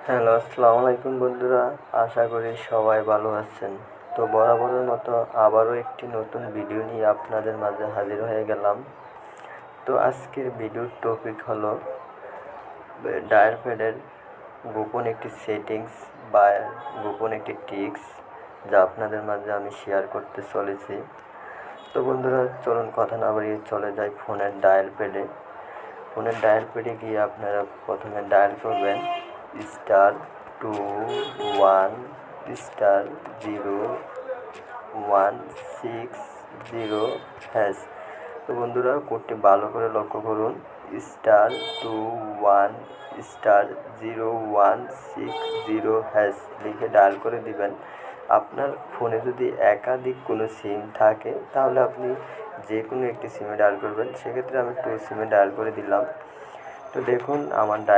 Hello, আসসালামু আলাইকুম বন্ধুরা। আশা করি সবাই ভালো আছেন। তো বরাবরের মতো আবারও একটি নতুন ভিডিও নিয়ে আপনাদের মাঝে হাজির হয়ে গেলাম। তো আজকের ভিডিওর টপিক হলো ডায়াল প্যাডের গোপন একটি সেটিংস বা গোপন একটি ট্রিক্স, যা আপনাদের মাঝে আমি শেয়ার করতে চলেছি। তো বন্ধুরা, চলুন কথা না বাড়িয়ে চলে যাই ফোনের ডায়াল প্যাডে। ফোনের ডায়াল প্যাডে গিয়ে আপনারা প্রথমে ডায়াল করবেন *21*0160#। তো বন্ধুরা, কোডটি ভালো করে লক্ষ্য করুন। *21*0160# লিখে ডায়াল করে দিবেন। আপনার ফোনে যদি একাধিক কোনো সিম থাকে তাহলে আপনি যে কোনো একটি সিমে ডায়াল করবেন। সেক্ষেত্রে আমি 2 সিমে ডায়াল করে দিলাম। তো দেখুন আমার